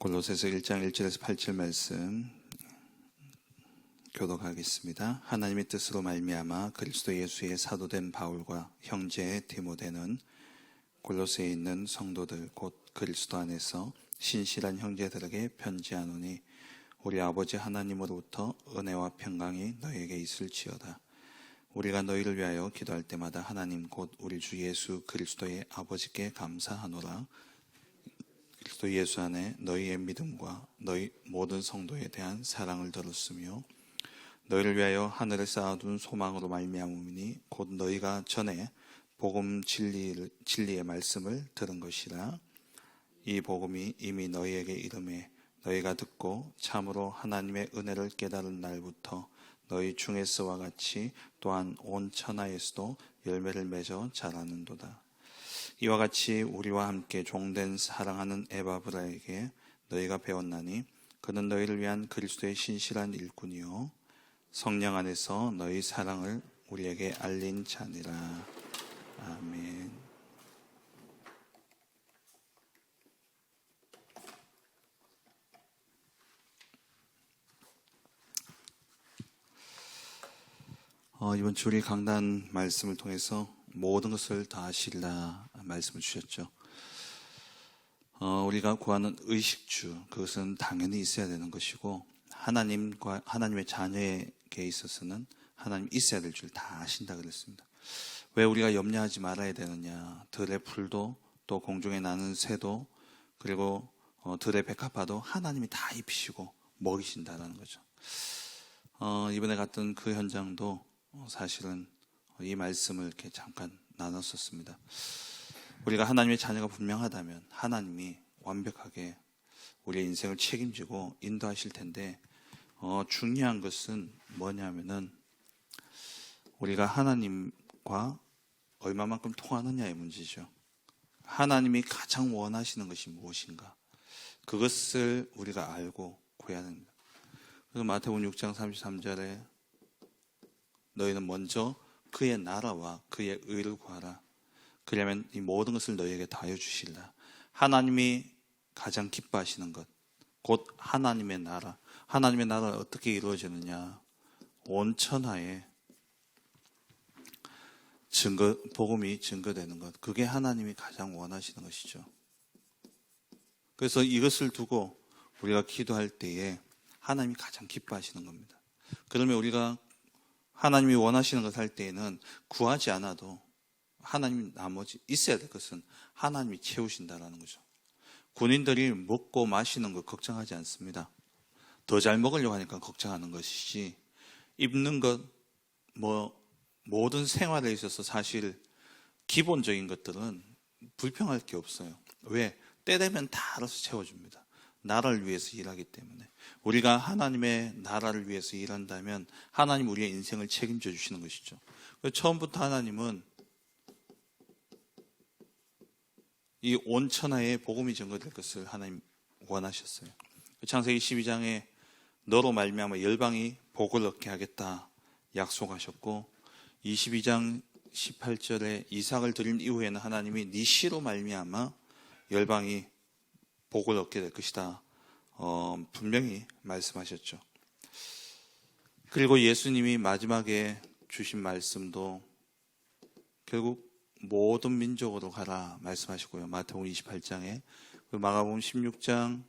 골로새서 1장 1절에서 8절 말씀 교독하겠습니다. 하나님의 뜻으로 말미암아 그리스도 예수의 사도된 바울과 형제 디모데는 골로새에 있는 성도들 곧 그리스도 안에서 신실한 형제들에게 편지하노니 우리 아버지 하나님으로부터 은혜와 평강이 너에게 있을지어다. 우리가 너희를 위하여 기도할 때마다 하나님 곧 우리 주 예수 그리스도의 아버지께 감사하노라. 그리스도 예수 안에 너희의 믿음과 너희 모든 성도에 대한 사랑을 들었으며 너희를 위하여 하늘에 쌓아둔 소망으로 말미암으니 곧 너희가 전에 복음 진리의 말씀을 들은 것이라. 이 복음이 이미 너희에게 이름에 너희가 듣고 참으로 하나님의 은혜를 깨달은 날부터 너희 중에서와 같이 또한 온 천하에서도 열매를 맺어 자라는도다. 이와 같이 우리와 함께 종된 사랑하는 에바브라에게 너희가 배웠나니 그는 너희를 위한 그리스도의 신실한 일꾼이요 성령 안에서 너희 사랑을 우리에게 알린 자니라. 아멘. 이번 주일 강단 말씀을 통해서 모든 것을 다 하시리라 말씀을 주셨죠. 우리가 구하는 의식주, 그것은 당연히 있어야 되는 것이고 하나님의 자녀에게 있어서는 하나님 있어야 될 줄 다 아신다 그랬습니다. 왜 우리가 염려하지 말아야 되느냐? 들의 풀도 또 공중에 나는 새도 그리고 들의 백합화도 하나님이 다 입히시고 먹이신다라는 거죠. 이번에 갔던 그 현장도 사실은 이 말씀을 이렇게 잠깐 나눴었습니다. 우리가 하나님의 자녀가 분명하다면 하나님이 완벽하게 우리의 인생을 책임지고 인도하실 텐데 중요한 것은 뭐냐면은 우리가 하나님과 얼마만큼 통하느냐의 문제죠. 하나님이 가장 원하시는 것이 무엇인가? 그것을 우리가 알고 구해야 됩니다. 그래서 마태복음 6장 33절에 너희는 먼저 그의 나라와 그의 의를 구하라. 그러면 이 모든 것을 너희에게 다하여 주시리라. 하나님이 가장 기뻐하시는 것, 곧 하나님의 나라. 하나님의 나라가 어떻게 이루어지느냐? 온 천하에 복음이 증거되는 것. 그게 하나님이 가장 원하시는 것이죠. 그래서 이것을 두고 우리가 기도할 때에 하나님이 가장 기뻐하시는 겁니다. 그러면 우리가 하나님이 원하시는 것을 할 때에는 구하지 않아도 하나님 나머지 있어야 될 것은 하나님이 채우신다라는 거죠. 군인들이 먹고 마시는 거 걱정하지 않습니다. 더 잘 먹으려고 하니까 걱정하는 것이지 입는 것 모든 생활에 있어서 사실 기본적인 것들은 불평할 게 없어요. 왜? 때 되면 다 알아서 채워줍니다. 나라를 위해서 일하기 때문에. 우리가 하나님의 나라를 위해서 일한다면 하나님 우리의 인생을 책임져 주시는 것이죠. 처음부터 하나님은 이 온 천하에 복음이 전거될 것을 하나님 원하셨어요. 창세기 12장에 너로 말미암아 열방이 복을 얻게 하겠다 약속하셨고 22장 18절에 이삭을 드린 이후에는 하나님이 네 씨로 말미암아 열방이 복을 얻게 될 것이다 분명히 말씀하셨죠. 그리고 예수님이 마지막에 주신 말씀도 결국 모든 민족으로 가라 말씀하시고요. 마태복음 28장에 마가복음 16장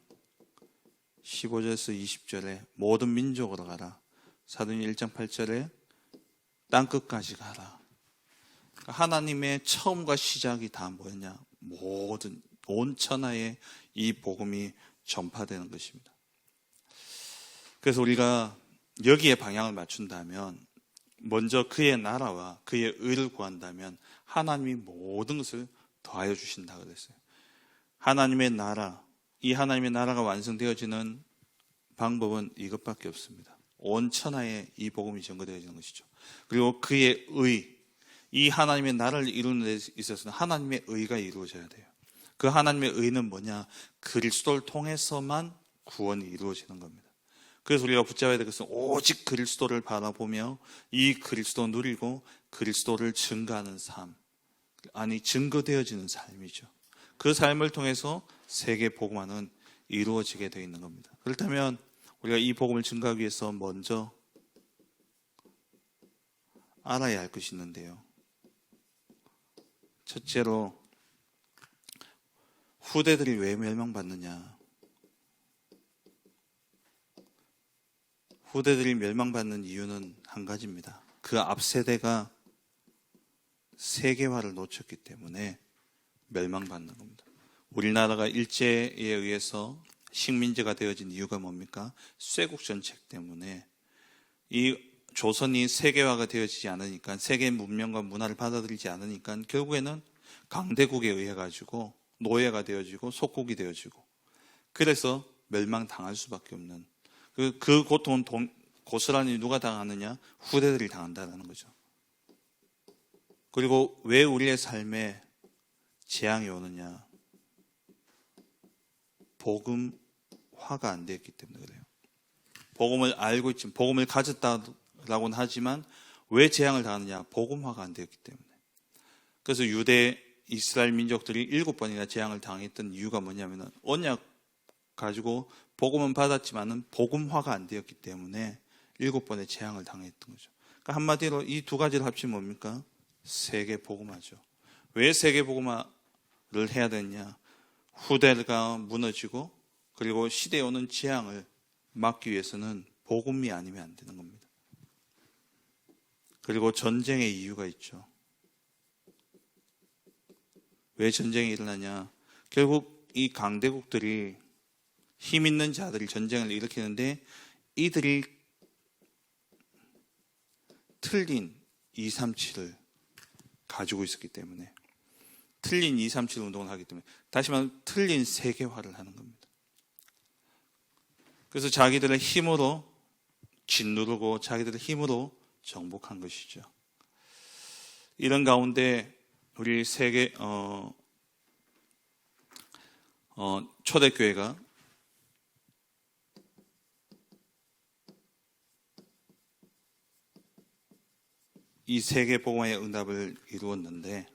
15절에서 20절에 모든 민족으로 가라. 사도행전 1장 8절에 땅끝까지 가라. 하나님의 처음과 시작이 다 뭐였냐? 모든 온 천하에 이 복음이 전파되는 것입니다. 그래서 우리가 여기에 방향을 맞춘다면 먼저 그의 나라와 그의 의를 구한다면 하나님이 모든 것을 더하여 주신다 그랬어요. 하나님의 나라, 이 하나님의 나라가 완성되어지는 방법은 이것밖에 없습니다. 온 천하에 이 복음이 전거되어지는 것이죠. 그리고 그의 의, 이 하나님의 나라를 이루는 데 있어서는 하나님의 의가 이루어져야 돼요. 그 하나님의 의는 뭐냐? 그리스도를 통해서만 구원이 이루어지는 겁니다. 그래서 우리가 붙잡아야 될 것은 오직 그리스도를 바라보며 이 그리스도 누리고 그리스도를 증거하는 삶, 증거되어지는 삶이죠. 그 삶을 통해서 세계 복음화는 이루어지게 되어 있는 겁니다. 그렇다면 우리가 이 복음을 증거하기 위해서 먼저 알아야 할 것이 있는데요. 첫째로 후대들이 왜 멸망받느냐? 후대들이 멸망받는 이유는 한 가지입니다. 그 앞 세대가 세계화를 놓쳤기 때문에 멸망받는 겁니다. 우리나라가 일제에 의해서 식민지가 되어진 이유가 뭡니까? 쇄국 정책 때문에 이 조선이 세계화가 되어지지 않으니까, 세계 문명과 문화를 받아들이지 않으니까 결국에는 강대국에 의해 가지고 노예가 되어지고 속국이 되어지고, 그래서 멸망당할 수밖에 없는, 그 고통은 고스란히 누가 당하느냐? 후대들이 당한다는 거죠. 그리고 왜 우리의 삶에 재앙이 오느냐? 복음화가 안 되었기 때문에 그래요. 복음을 알고 있지만, 복음을 가졌다라고는 하지만 왜 재앙을 당하느냐? 복음화가 안 되었기 때문에. 그래서 유대 이스라엘 민족들이 7번이나 재앙을 당했던 이유가 뭐냐면 언약 가지고 복음은 받았지만은 복음화가 안 되었기 때문에 7번의 재앙을 당했던 거죠. 그러니까 한마디로 이 두 가지를 합치면 뭡니까? 세계 복음화죠. 왜 세계 복음화를 해야 되느냐? 후대가 무너지고 그리고 시대에 오는 재앙을 막기 위해서는 복음이 아니면 안 되는 겁니다. 그리고 전쟁의 이유가 있죠. 왜 전쟁이 일어나냐? 결국 이 강대국들이 힘 있는 자들이 전쟁을 일으키는데 이들이 틀린 237을 가지고 있었기 때문에, 틀린 237 운동을 하기 때문에, 다시 말하면 틀린 세계화를 하는 겁니다. 그래서 자기들의 힘으로 짓누르고 자기들의 힘으로 정복한 것이죠. 이런 가운데 우리 세계 초대교회가 이 세계 복음화의 응답을 이루었는데,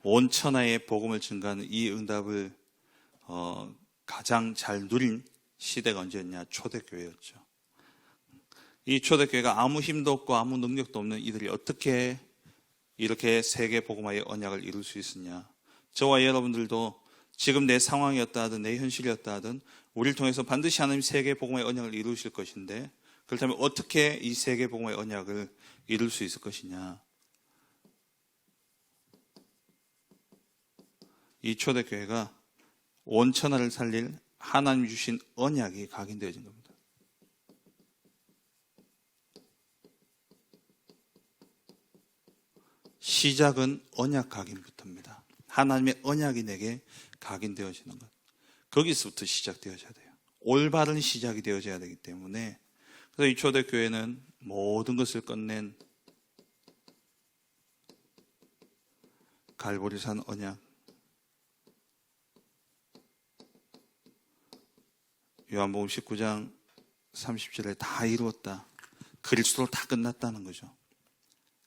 온 천하의 복음을 증거하는 이 응답을 가장 잘 누린 시대가 언제였냐? 초대교회였죠. 이 초대교회가 아무 힘도 없고 아무 능력도 없는 이들이 어떻게 이렇게 세계 복음화의 언약을 이룰 수 있었냐? 저와 여러분들도 지금 내 상황이었다 하든 내 현실이었다 하든 우리를 통해서 반드시 하나님 세계 복음화의 언약을 이루실 것인데, 그렇다면 어떻게 이 세계 복음화의 언약을 이룰 수 있을 것이냐? 이 초대교회가 온 천하를 살릴 하나님 주신 언약이 각인되어진 겁니다. 시작은 언약 각인부터입니다. 하나님의 언약이 내게 각인되어지는 것. 거기서부터 시작되어져야 돼요. 올바른 시작이 되어져야 되기 때문에, 그래서 이 초대교회는 모든 것을 끝낸 갈보리산 언약, 요한복음 19장 30절에 다 이루었다. 그리스도로 다 끝났다는 거죠.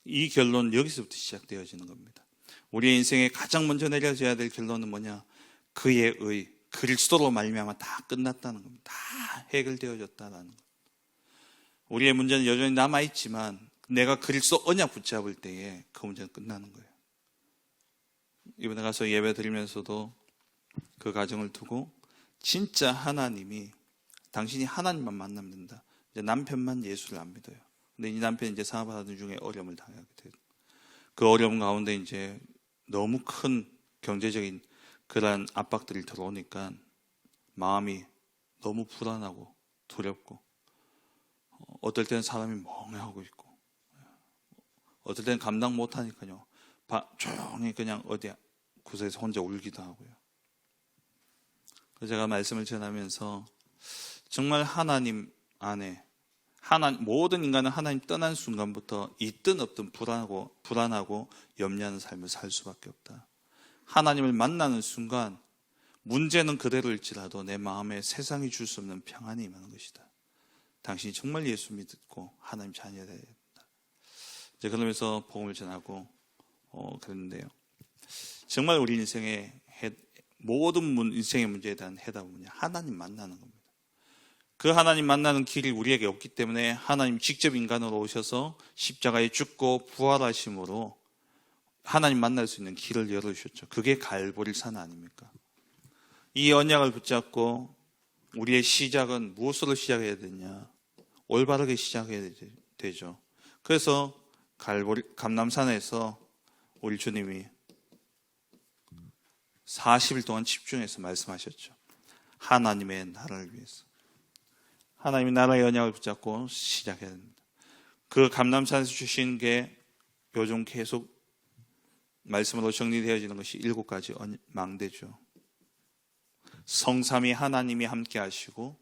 이 결론, 여기서부터 시작되어지는 겁니다. 우리의 인생에 가장 먼저 내려져야 될 결론은 뭐냐? 그의 의, 그리스도로 말미암아 다 끝났다는 겁니다. 다 해결되어졌다는 것. 우리의 문제는 여전히 남아있지만 내가 그리스도 언약 붙잡을 때에 그 문제는 끝나는 거예요. 이번에 가서 예배 드리면서도 그 가정을 두고, 진짜 하나님이, 당신이 하나님만 만나면 된다. 이제 남편만 예수를 안 믿어요. 근데 이 남편이 이제 사업하는 중에 어려움을 당하게 돼요. 그 어려움 가운데 이제 너무 큰 경제적인 그러한 압박들이 들어오니까 마음이 너무 불안하고 두렵고, 어떨 때는 사람이 멍해하고 있고, 어떨 때는 감당 못하니까요, 조용히 그냥 어디 구석에서 혼자 울기도 하고요. 그래서 제가 말씀을 전하면서 정말 하나님 안에, 모든 인간은 하나님 떠난 순간부터 있든 없든 불안하고 염려하는 삶을 살 수밖에 없다. 하나님을 만나는 순간 문제는 그대로일지라도 내 마음에 세상이 줄 수 없는 평안이 임하는 것이다. 당신이 정말 예수 믿고 하나님 자녀가 되어야 된다. 이제 그러면서 복음을 전하고 그랬는데요. 정말 우리 인생에 모든 인생의 문제에 대한 해답은 뭐냐? 하나님 만나는 겁니다. 그 하나님 만나는 길이 우리에게 없기 때문에 하나님 직접 인간으로 오셔서 십자가에 죽고 부활하심으로 하나님 만날 수 있는 길을 열어주셨죠. 그게 갈보리 산 아닙니까? 이 언약을 붙잡고 우리의 시작은 무엇으로 시작해야 되냐? 올바르게 시작해야 되죠. 그래서 감람산에서 우리 주님이 40일 동안 집중해서 말씀하셨죠. 하나님의 나라를 위해서. 하나님의 나라의 언약을 붙잡고 시작해야 됩니다. 그 감람산에서 주신 게 요즘 계속 말씀으로 정리되어지는 것이 7가지 망대죠. 성삼위 하나님이 함께 하시고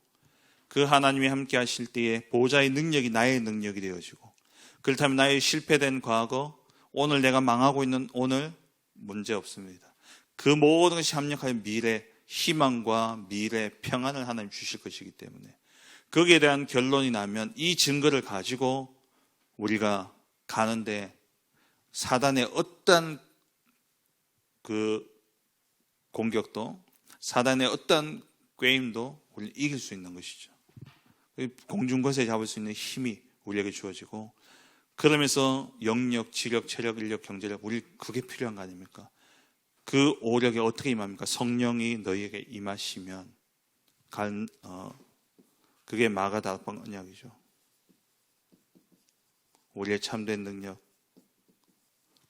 그 하나님이 함께 하실 때에 보호자의 능력이 나의 능력이 되어지고 그렇다면 나의 실패된 과거, 오늘 내가 망하고 있는 오늘 문제 없습니다. 그 모든 것이 합력하여 미래 희망과 미래 평안을 하나님 주실 것이기 때문에 거기에 대한 결론이 나면 이 증거를 가지고 우리가 가는데 사단의 어떤 그 공격도 사단의 어떤 꾀임도 우리를 이길 수 있는 것이죠. 공중거세 잡을 수 있는 힘이 우리에게 주어지고 그러면서 영력, 지력, 체력, 인력, 경제력 우리 그게 필요한 거 아닙니까? 그 오력이 어떻게 임합니까? 성령이 너희에게 임하시면 그게 마가다락방 언약이죠. 우리의 참된 능력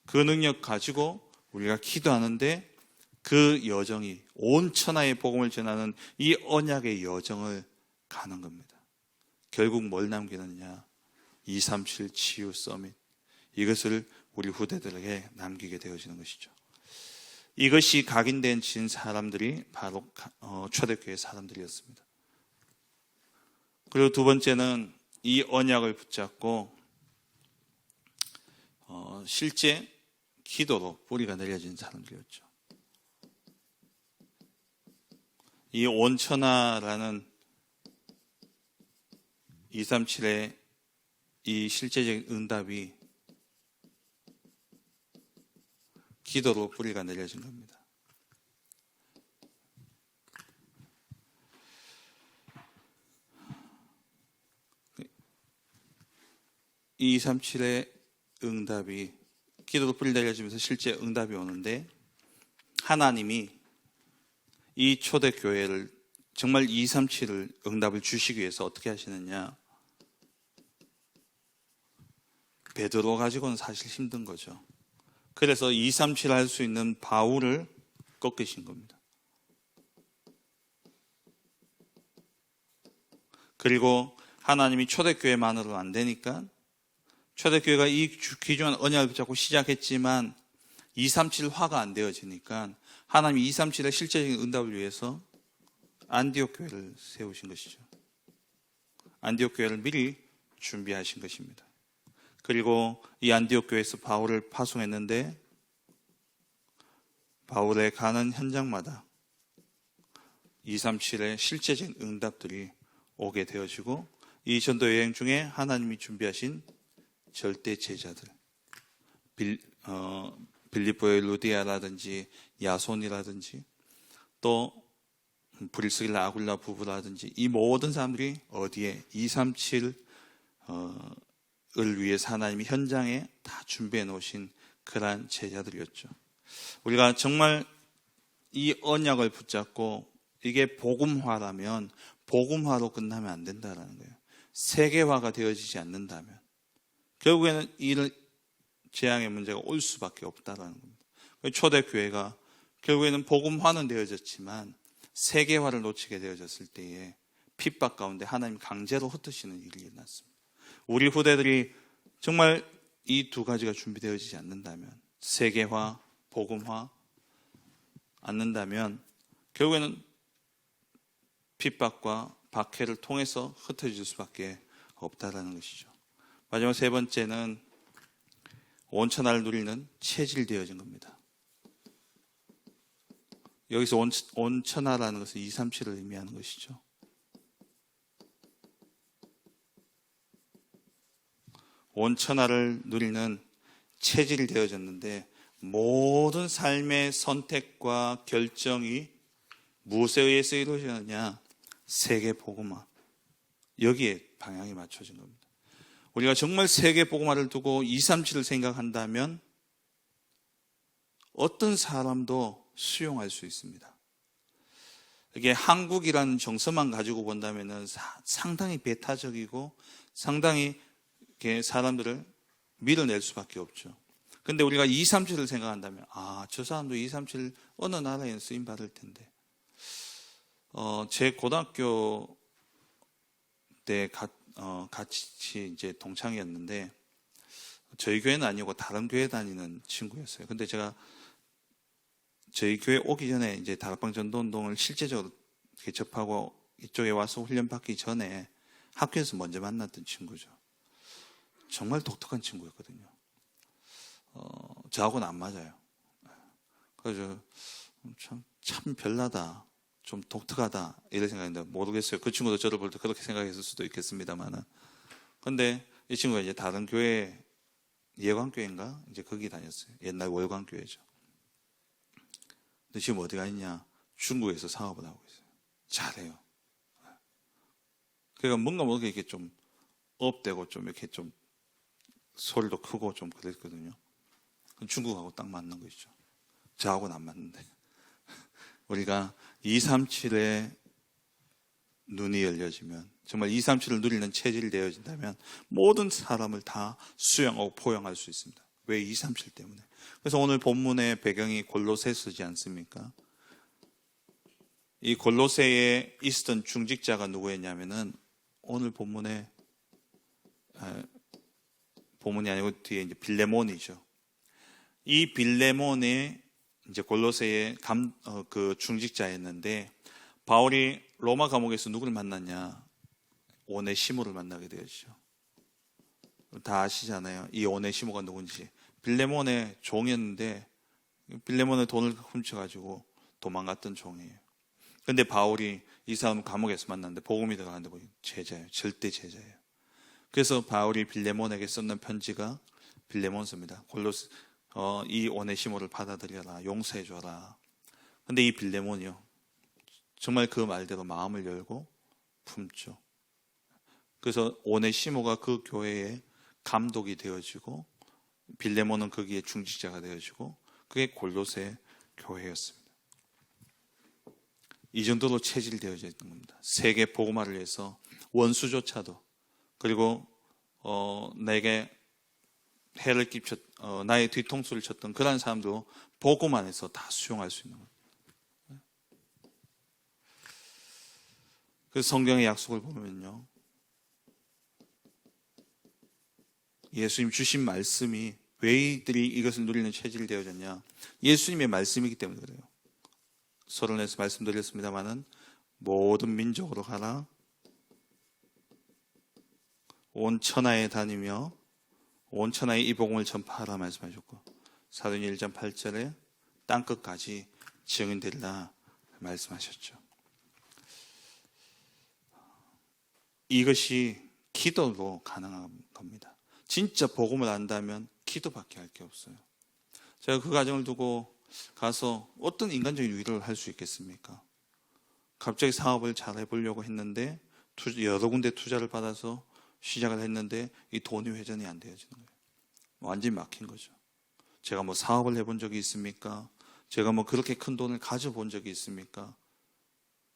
그 능력 가지고 우리가 기도하는데 그 여정이 온 천하의 복음을 전하는 이 언약의 여정을 가는 겁니다. 결국 뭘 남기느냐? 237 치유 서밋 이것을 우리 후대들에게 남기게 되어지는 것이죠. 이것이 각인된 진 사람들이 바로 초대교회 사람들이었습니다. 그리고 두 번째는 이 언약을 붙잡고 실제 기도로 뿌리가 내려진 사람들이었죠. 이 온천하라는 237의 이 실제적인 응답이 기도로 뿌리가 내려진 겁니다. 이 237의 응답이 기도로 뿌리 내려지면서 실제 응답이 오는데 하나님이 이 초대교회를 정말 237을 응답을 주시기 위해서 어떻게 하시느냐? 베드로 가지고는 사실 힘든 거죠. 그래서 237 할 수 있는 바울을 꺾으신 겁니다. 그리고 하나님이 초대교회만으로 안 되니까 초대교회가 이 귀중한 언약을 붙잡고 시작했지만 237화가 안 되어지니까 하나님이 237의 실제적인 응답을 위해서 안디옥 교회를 세우신 것이죠. 안디옥 교회를 미리 준비하신 것입니다. 그리고 이 안디옥 교회에서 바울을 파송했는데 바울의 가는 현장마다 237의 실제적인 응답들이 오게 되어지고 이 전도 여행 중에 하나님이 준비하신 절대 제자들 빌립보의 루디아라든지 야손이라든지 또 브리스길라 아굴라 부부라든지 이 모든 사람들이 어디에 237을 위해서 하나님이 현장에 다 준비해 놓으신 그러한 제자들이었죠. 우리가 정말 이 언약을 붙잡고 이게 복음화라면 복음화로 끝나면 안 된다는 거예요. 세계화가 되어지지 않는다면 결국에는 이 재앙의 문제가 올 수밖에 없다는 겁니다. 초대교회가 결국에는 복음화는 되어졌지만 세계화를 놓치게 되어졌을 때에 핍박 가운데 하나님 강제로 흩으시는 일이 일어났습니다. 우리 후대들이 정말 이 두 가지가 준비되어지지 않는다면 세계화, 복음화 않는다면 결국에는 핍박과 박해를 통해서 흩어질 수밖에 없다라는 것이죠. 마지막 세 번째는 온천하를 누리는 체질되어진 겁니다. 여기서 온천하라는 것은 237을 의미하는 것이죠. 온천하를 누리는 체질이 되어졌는데 모든 삶의 선택과 결정이 무엇에 의해서 이루어지느냐? 세계 복음화. 여기에 방향이 맞춰진 겁니다. 우리가 정말 세계 복음화를 두고 237을 생각한다면 어떤 사람도 수용할 수 있습니다. 이게 한국이라는 정서만 가지고 본다면 상당히 배타적이고 상당히 사람들을 밀어낼 수밖에 없죠. 근데 우리가 237을 생각한다면 저 사람도 237 어느 나라에 쓰임 받을 텐데. 제 고등학교 때 같이 이제 동창이었는데 저희 교회는 아니고 다른 교회 다니는 친구였어요. 근데 제가 저희 교회 오기 전에 이제 다락방 전도운동을 실제적으로 이렇게 접하고 이쪽에 와서 훈련 받기 전에 학교에서 먼저 만났던 친구죠. 정말 독특한 친구였거든요. 저하고는 안 맞아요. 그래서 참 별나다, 좀 독특하다 이런 생각인데 모르겠어요. 그 친구도 저를 볼 때 그렇게 생각했을 수도 있겠습니다만은. 근데 이 친구가 이제 다른 교회 예광교회인가 이제 거기 다녔어요. 옛날 월광교회죠. 근데 지금 어디가 있냐? 중국에서 사업을 하고 있어요. 잘해요. 그러니까 뭔가 이렇게 좀 업되고 좀 이렇게 좀 소리도 크고 좀 그랬거든요. 중국하고 딱 맞는 거죠. 저하고는 안 맞는데. 우리가 237에 눈이 열려지면, 정말 237을 누리는 체질이 되어진다면 모든 사람을 다 수용하고 포용할 수 있습니다. 왜? 237 때문에. 그래서 오늘 본문의 배경이 골로새서지 않습니까? 이 골로새에 있었던 중직자가 누구였냐면은 오늘 본문이 아니고 뒤에 이제 빌레몬이죠. 이 빌레몬이 이제 골로새의 그 중직자였는데 바울이 로마 감옥에서 누구를 만났냐? 오네시모를 만나게 되었죠. 다 아시잖아요. 이 오네시모가 누군지. 빌레몬의 종이었는데 빌레몬의 돈을 훔쳐가지고 도망갔던 종이에요. 근데 바울이 이 사람 감옥에서 만났는데 복음이 들어갔는데 제자예요. 절대 제자예요. 그래서 바울이 빌레몬에게 썼는 편지가 빌레몬서입니다. 이 오네시모를 받아들여라, 용서해줘라. 근데 이 빌레몬이요, 정말 그 말대로 마음을 열고 품죠. 그래서 오네시모가 그 교회의 감독이 되어지고 빌레몬은 거기에 중직자가 되어지고 그게 골로새 교회였습니다. 이 정도로 체질되어져 있는 겁니다. 세계 복음화를 위해서 원수조차도, 그리고 내게 해를 나의 뒤통수를 쳤던 그런 사람도 복음 안에서 다 수용할 수 있는 겁니다. 그 성경의 약속을 보면요, 예수님 주신 말씀이 왜 이들이 이것을 누리는 체질이 되어졌냐? 예수님의 말씀이기 때문에 그래요. 서론에서 말씀드렸습니다마는 모든 민족으로 가라, 온 천하에 다니며 온 천하에 이 복음을 전파하라 말씀하셨고, 사도행전 1장 8절에 땅끝까지 증인되리라 말씀하셨죠. 이것이 기도로 가능한 겁니다. 진짜 복음을 안다면 기도밖에 할 게 없어요. 제가 그 가정을 두고 가서 어떤 인간적인 위로를 할 수 있겠습니까? 갑자기 사업을 잘 해보려고 했는데 여러 군데 투자를 받아서 시작을 했는데 이 돈이 회전이 안 되어지는 거예요. 완전히 막힌 거죠. 제가 뭐 사업을 해본 적이 있습니까? 제가 뭐 그렇게 큰 돈을 가져본 적이 있습니까?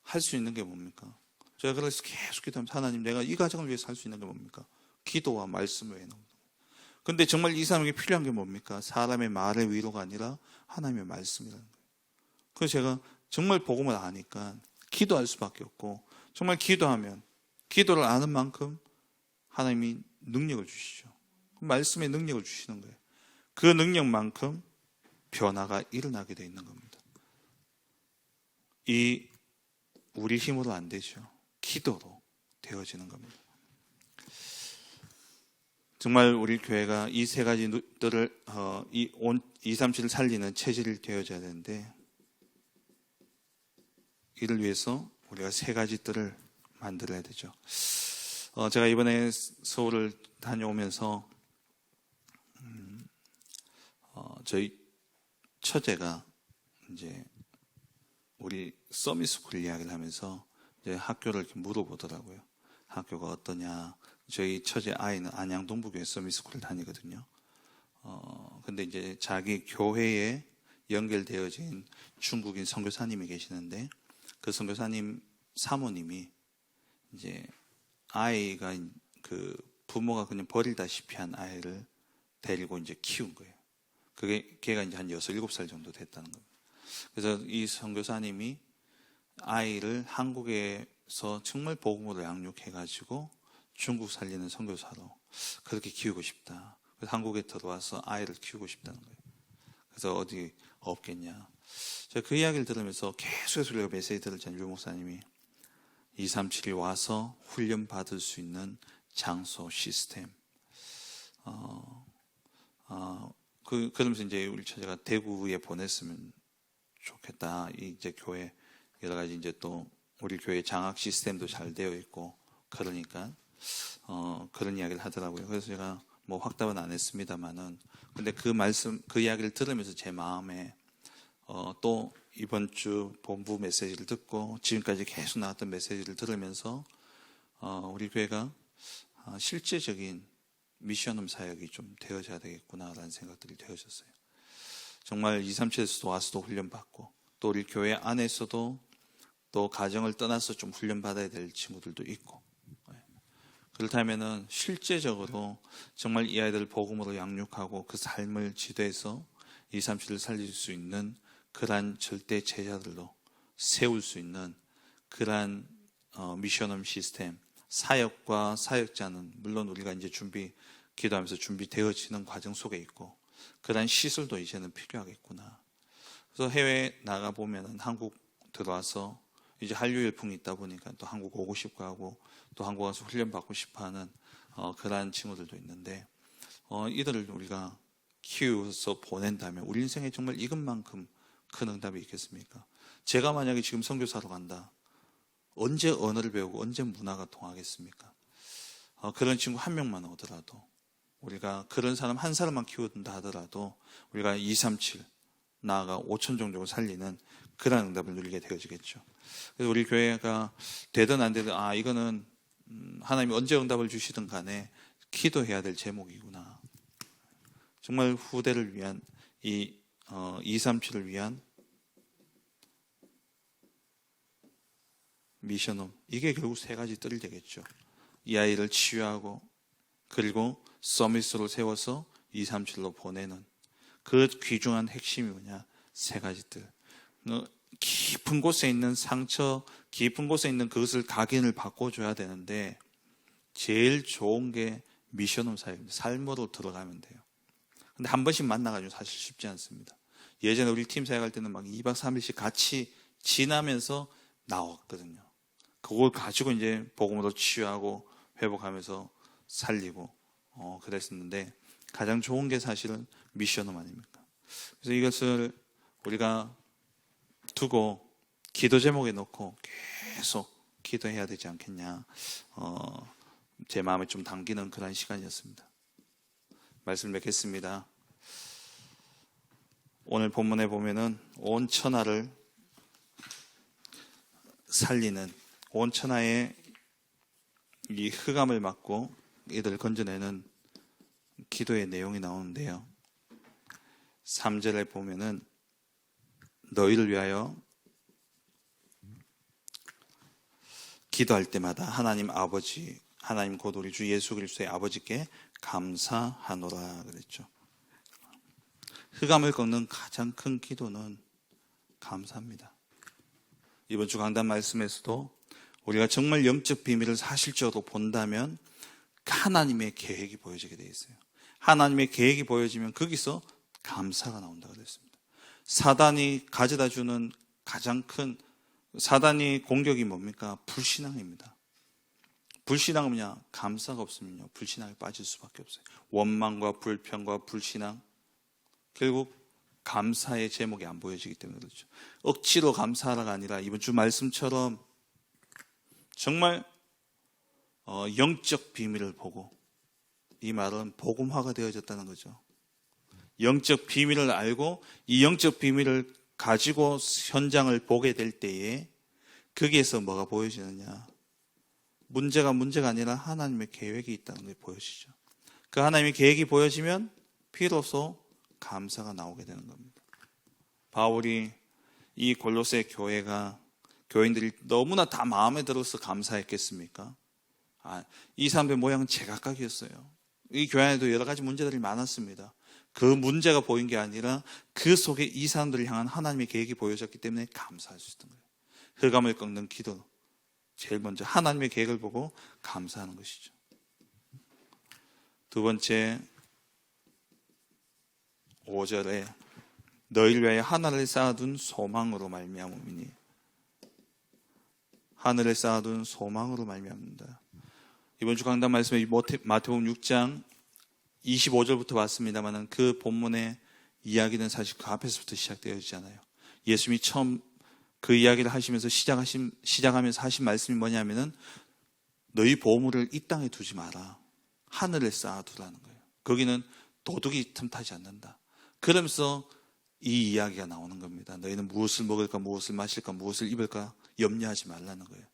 할 수 있는 게 뭡니까? 제가 그래서 계속 기도하면서 하나님, 내가 이 가정을 위해서 할 수 있는 게 뭡니까? 기도와 말씀 외에는 없는 거예요. 근데 정말 이 사람에게 필요한 게 뭡니까? 사람의 말의 위로가 아니라 하나님의 말씀이라는 거예요. 그래서 제가 정말 복음을 아니까 기도할 수밖에 없고, 정말 기도하면 기도를 아는 만큼 하나님이 능력을 주시죠. 말씀의 능력을 주시는 거예요. 그 능력만큼 변화가 일어나게 돼 있는 겁니다. 우리 힘으로 안 되죠. 기도로 되어지는 겁니다. 정말 우리 교회가 이 세 가지들을 237을 살리는 체질이 되어져야 되는데, 이를 위해서 우리가 세 가지들을 만들어야 되죠. 제가 이번에 서울을 다녀오면서 저희 처제가 이제 우리 서밋스쿨 이야기를 하면서 이제 학교를 이렇게 물어보더라고요. 학교가 어떠냐. 저희 처제 아이는 안양 동부교회 서밋스쿨을 다니거든요. 근데 이제 자기 교회에 연결되어진 중국인 선교사님이 계시는데 그 선교사님 사모님이 이제 아이가 그 부모가 그냥 버리다시피 한 아이를 데리고 이제 키운 거예요. 그게 걔가 이제 한 6, 7살 정도 됐다는 겁니다. 그래서 이 선교사님이 아이를 한국에서 정말 복음으로 양육해가지고 중국 살리는 선교사로 그렇게 키우고 싶다. 그래서 한국에 들어와서 아이를 키우고 싶다는 거예요. 그래서 어디 없겠냐. 제가 그 이야기를 들으면서 계속해서 우리가 메시지 들었잖아요. 유 목사님이 237이 와서 훈련 받을 수 있는 장소, 시스템. 그러면서 이제 우리 처제가 대구에 보냈으면 좋겠다. 이제 교회 여러 가지 이제 또 우리 교회 장학 시스템도 잘 되어 있고 그러니까 그런 이야기를 하더라고요. 그래서 제가 뭐 확답은 안 했습니다만은 근데 그 이야기를 들으면서 제 마음에 또 이번 주 본부 메시지를 듣고 지금까지 계속 나왔던 메시지를 들으면서 우리 교회가 실제적인 미션홈 사역이 좀 되어져야 되겠구나라는 생각들이 되어졌어요. 정말 237에서도 와서도 훈련받고 또 우리 교회 안에서도 또 가정을 떠나서 좀 훈련받아야 될 친구들도 있고 그렇다면은 실제적으로 정말 이 아이들을 복음으로 양육하고 그 삶을 지도해서 237을 살릴 수 있는 그러한 절대 제자들로 세울 수 있는 그러한 미션홈 시스템 사역과 사역자는 물론 우리가 이제 기도하면서 준비되어지는 과정 속에 있고 그러한 시설도 이제는 필요하겠구나. 그래서 해외 나가보면은 한국 들어와서 이제 한류 열풍이 있다 보니까 또 한국 오고 싶고 하고 또 한국 와서 훈련받고 싶어 하는 그러한 친구들도 있는데 이들을 우리가 키워서 보낸다면 우리 인생에 정말 이것만큼 큰 응답이 있겠습니까? 제가 만약에 지금 선교사로 간다. 언제 언어를 배우고 언제 문화가 통하겠습니까? 그런 친구 한 명만 오더라도 우리가 그런 사람 한 사람만 키운다 하더라도 우리가 237 나아가 5천 종족을 살리는 그런 응답을 누리게 되어지겠죠. 그래서 우리 교회가 되든 안 되든 이거는 하나님이 언제 응답을 주시든 간에 기도해야 될 제목이구나. 정말 후대를 위한 이 237을 위한 미션홈 이게 결국 세 가지 뜰이 되겠죠. 이 아이를 치유하고 그리고 서밋으로 세워서 237로 보내는 그 귀중한 핵심이 뭐냐? 세 가지 뜰. 깊은 곳에 있는 상처, 깊은 곳에 있는 그것을 각인을 바꿔줘야 되는데 제일 좋은 게 미션홈 사역입니다. 삶으로 들어가면 돼요. 근데 한 번씩 만나가지고 사실 쉽지 않습니다. 예전에 우리 팀 사역할 때는 막 2박 3일씩 같이 지나면서 나왔거든요. 그걸 가지고 이제 복음으로 치유하고 회복하면서 살리고 그랬었는데 가장 좋은 게 사실은 미션홈 아닙니까? 그래서 이것을 우리가 두고 기도 제목에 놓고 계속 기도해야 되지 않겠냐. 제 마음에 좀 당기는 그런 시간이었습니다. 말씀을 맺겠습니다. 오늘 본문에 보면은 온 천하를 살리는 온 천하의 이 흑암을 막고 이들을 건져내는 기도의 내용이 나오는데요. 3절에 보면은 너희를 위하여 기도할 때마다 하나님 아버지, 하나님 곧 우리 주 예수 그리스도의 아버지께 감사하노라 그랬죠. 흑암을 꺾는 가장 큰 기도는 감사합니다. 이번 주 강단 말씀에서도 우리가 정말 영적 비밀을 사실적으로 본다면 하나님의 계획이 보여지게 되어 있어요. 하나님의 계획이 보여지면 거기서 감사가 나온다고 그랬습니다. 사단이 가져다 주는 가장 큰 사단이 공격이 뭡니까? 불신앙입니다. 불신앙은 뭐냐? 감사가 없으면요 불신앙에 빠질 수밖에 없어요. 원망과 불평과 불신앙 결국 감사의 제목이 안 보여지기 때문에 그렇죠. 억지로 감사하라가 아니라 이번 주 말씀처럼 정말 영적 비밀을 보고 이 말은 복음화가 되어졌다는 거죠. 영적 비밀을 알고 이 영적 비밀을 가지고 현장을 보게 될 때에 거기에서 뭐가 보여지느냐? 문제가 아니라 하나님의 계획이 있다는 게 보여지죠. 그 하나님의 계획이 보여지면 비로소 감사가 나오게 되는 겁니다. 바울이 이 골로새 교인들이 너무나 다 마음에 들어서 감사했겠습니까? 이 사람들의 모양은 제각각이었어요. 이 교회 안에도 여러 가지 문제들이 많았습니다. 그 문제가 보인 게 아니라 그 속에 이 사람들을 향한 하나님의 계획이 보여졌기 때문에 감사할 수 있던 거예요. 흑암을 꺾는 기도. 제일 먼저 하나님의 계획을 보고 감사하는 것이죠. 두 번째, 5절에 너희를 위하여 하늘을 쌓아둔 소망으로 말미암음이니, 하늘을 쌓아둔 소망으로 말미암는다. 이번 주 강단 말씀에 마태복음 6장 25절부터 봤습니다만 그 본문의 이야기는 사실 그 앞에서부터 시작되어지잖아요. 예수님이 처음 그 이야기를 하시면서 시작하면서 하신 말씀이 뭐냐면은 너희 보물을 이 땅에 두지 마라. 하늘에 쌓아두라는 거예요. 거기는 도둑이 틈타지 않는다. 그러면서 이 이야기가 나오는 겁니다. 너희는 무엇을 먹을까, 무엇을 마실까, 무엇을 입을까 염려하지 말라는 거예요.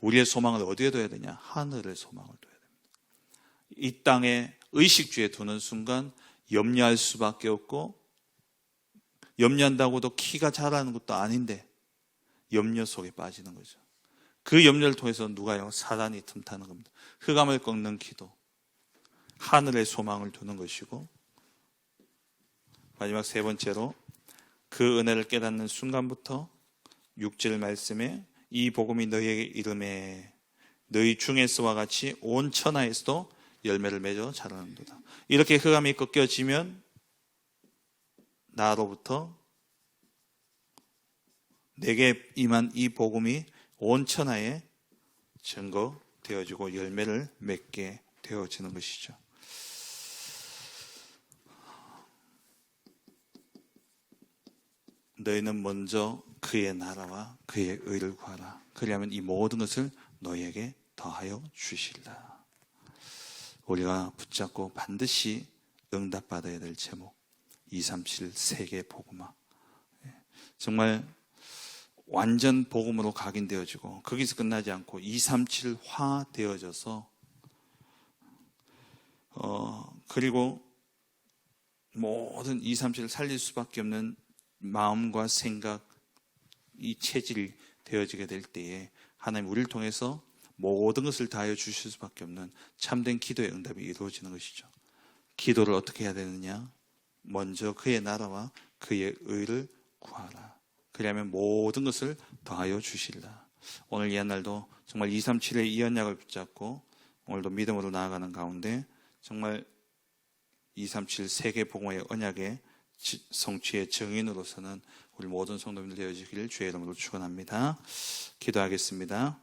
우리의 소망을 어디에 둬야 되냐? 하늘의 소망을 둬야 됩니다. 이 땅에 의식주에 두는 순간 염려할 수밖에 없고, 염려한다고도 키가 자라는 것도 아닌데 염려 속에 빠지는 거죠. 그 염려를 통해서 누가요? 사단이 틈타는 겁니다. 흑암을 꺾는 기도, 하늘의 소망을 두는 것이고, 마지막 세 번째로 그 은혜를 깨닫는 순간부터 6절 말씀에 이 복음이 너희에게 이름에 너희 중에서와 같이 온 천하에서도 열매를 맺어 자라는도다. 이렇게 흑암이 꺾여지면 나로부터 내게 임한 이 복음이 온 천하에 증거되어지고 열매를 맺게 되어지는 것이죠. 너희는 먼저 그의 나라와 그의 의를 구하라. 그리하면 이 모든 것을 너희에게 더하여 주시리라. 우리가 붙잡고 반드시 응답받아야 될 제목, 237 세계 복음화. 정말 완전 복음으로 각인되어지고 거기서 끝나지 않고 237화 되어져서 그리고 모든 237을 살릴 수밖에 없는 마음과 생각, 이 체질이 되어지게 될 때에 하나님 우리를 통해서 모든 것을 다하여 주실 수밖에 없는 참된 기도의 응답이 이루어지는 것이죠. 기도를 어떻게 해야 되느냐? 먼저 그의 나라와 그의 의를 구하라. 그리하면 모든 것을 더하여 주시리라. 오늘 이 한 날도 정말 237의 이 언약을 붙잡고 오늘도 믿음으로 나아가는 가운데 정말 237 세계 복음의 언약의 성취의 증인으로서는 우리 모든 성도님들 되어지기를 주의 이름으로 축원합니다. 기도하겠습니다.